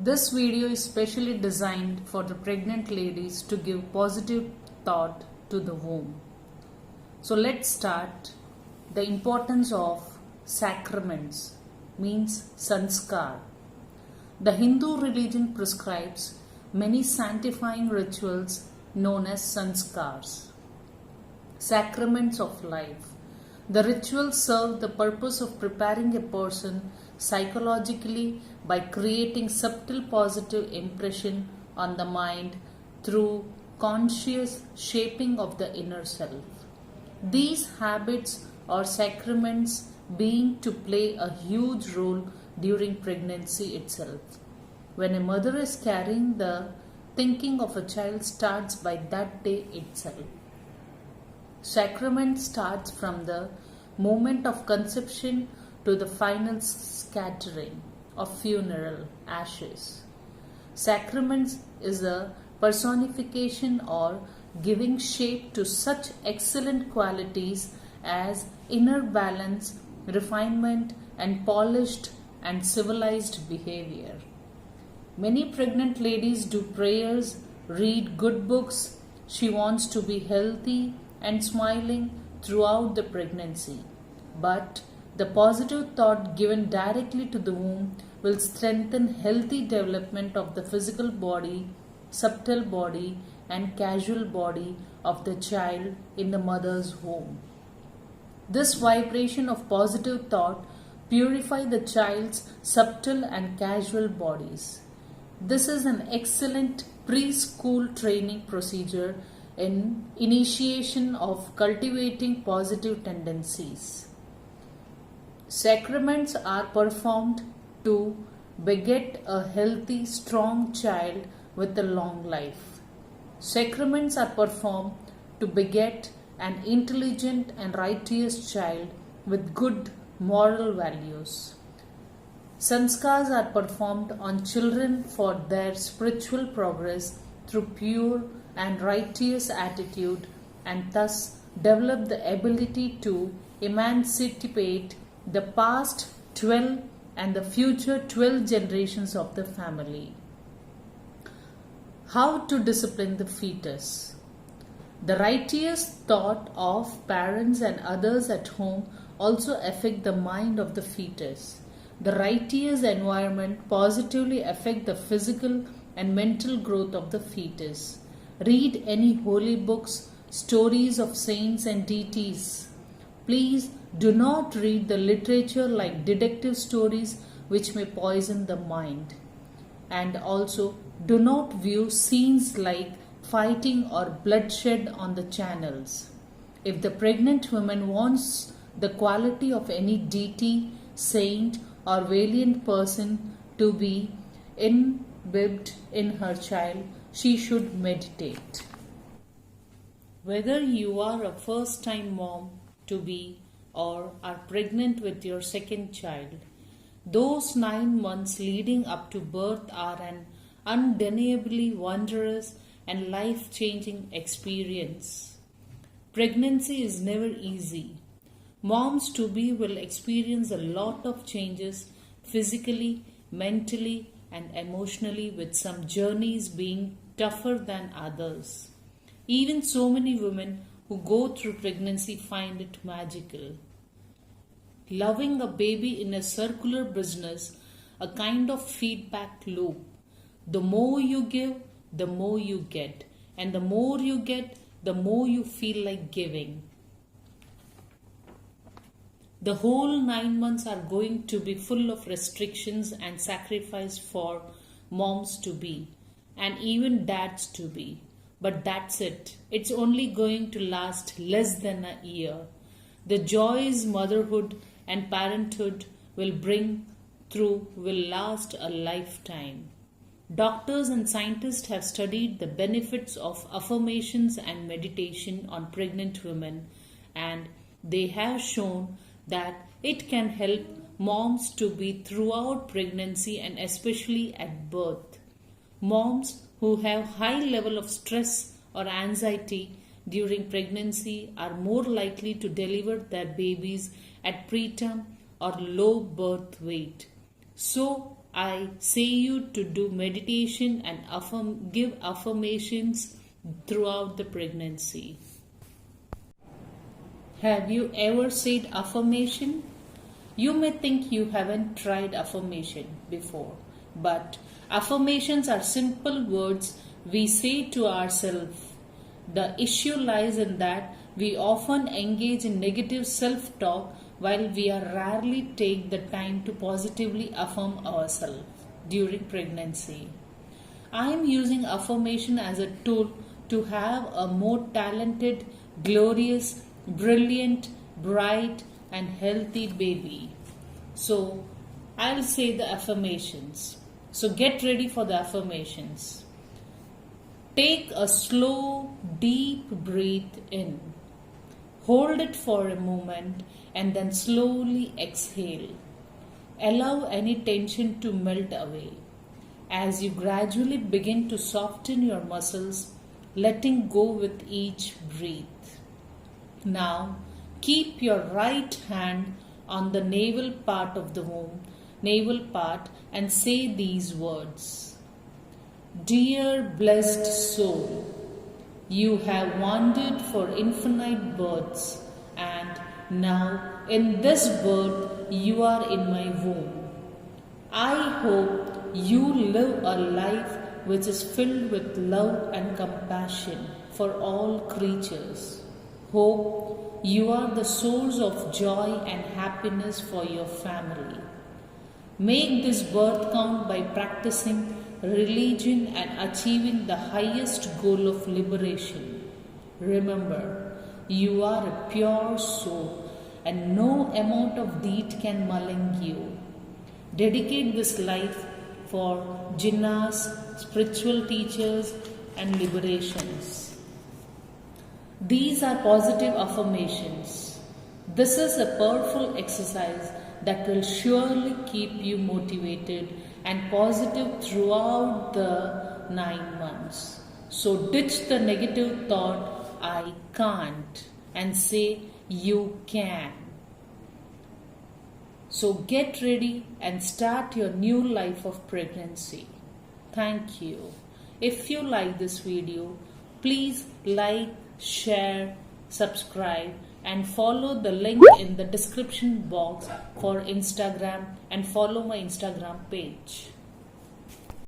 This video is specially designed for the pregnant ladies to give positive thought to the womb. So let's start. The importance of sacraments means sanskar. The Hindu religion prescribes many sanctifying rituals known as sanskars, sacraments of life. The rituals serve the purpose of preparing a person psychologically by creating subtle positive impression on the mind through conscious shaping of the inner self. These habits or sacraments being to play a huge role during pregnancy itself. When a mother is carrying, the thinking of a child starts by that day itself. Sacrament starts from the moment of conception to the final scattering of funeral ashes. Sacraments is a personification or giving shape to such excellent qualities as inner balance, refinement, and polished and civilized behavior. Many pregnant ladies do prayers, read good books. She wants to be healthy and smiling throughout the pregnancy. But the positive thought given directly to the womb will strengthen healthy development of the physical body, subtle body, and casual body of the child in the mother's womb. This vibration of positive thought purify the child's subtle and casual bodies. This is an excellent preschool training procedure in initiation of cultivating positive tendencies. Sacraments are performed to beget a healthy, strong child with a long life. Sacraments are performed to beget an intelligent and righteous child with good moral values. Sanskars are performed on children for their spiritual progress through pure and righteous attitude and thus develop the ability to emancipate the past 12 and the future 12 generations of the family. How to discipline the fetus? The righteous thought of parents and others at home also affect the mind of the fetus. The righteous environment positively affect the physical and mental growth of the fetus. Read any holy books, stories of saints and deities. Please do not read the literature like detective stories which may poison the mind. And also do not view scenes like fighting or bloodshed on the channels. If the pregnant woman wants the quality of any deity, saint, or valiant person to be imbibed in her child, she should meditate. Whether you are a first-time mom to be or are pregnant with your second child, those 9 months leading up to birth are an undeniably wondrous and life-changing experience. Pregnancy is never easy. Moms to be will experience a lot of changes physically, mentally, and emotionally, with some journeys being tougher than others. Even so many women who go through pregnancy find it magical. Loving a baby in a circular business, a kind of feedback loop. The more you give, the more you get. And the more you get, the more you feel like giving. The whole 9 months are going to be full of restrictions and sacrifice for moms to be and even dads to be. But that's it. It's only going to last less than a year. The joys motherhood and parenthood will bring through will last a lifetime. Doctors and scientists have studied the benefits of affirmations and meditation on pregnant women, and they have shown that it can help moms to be throughout pregnancy and especially at birth. Moms who have high level of stress or anxiety during pregnancy are more likely to deliver their babies at preterm or low birth weight. So I say you to do meditation and give affirmations throughout the pregnancy. Have you ever said affirmation? You may think you haven't tried affirmation before, but affirmations are simple words we say to ourselves. The issue lies in that we often engage in negative self talk while we are rarely take the time to positively affirm ourselves during pregnancy. I am using affirmation as a tool to have a more talented, glorious, brilliant, bright, and healthy baby. So, I'll say the affirmations. So, get ready for the affirmations. Take a slow, deep breath in. Hold it for a moment and then slowly exhale. Allow any tension to melt away. As you gradually begin to soften your muscles, letting go with each breath. Now, keep your right hand on the navel part of the womb, and say these words. Dear blessed soul, you have wandered for infinite births, and now in this birth you are in my womb. I hope you live a life which is filled with love and compassion for all creatures. Hope you are the source of joy and happiness for your family. Make this birth count by practicing religion and achieving the highest goal of liberation. Remember, you are a pure soul and no amount of deed can malign you. Dedicate this life for jinnahs, spiritual teachers, and liberations. These are positive affirmations. This is a powerful exercise that will surely keep you motivated and positive throughout the 9 months. So ditch the negative thought, I can't, and say you can. So get ready and start your new life of pregnancy. Thank you. If you like this video, please like, share, subscribe, and follow the link in the description box for Instagram and follow my Instagram page.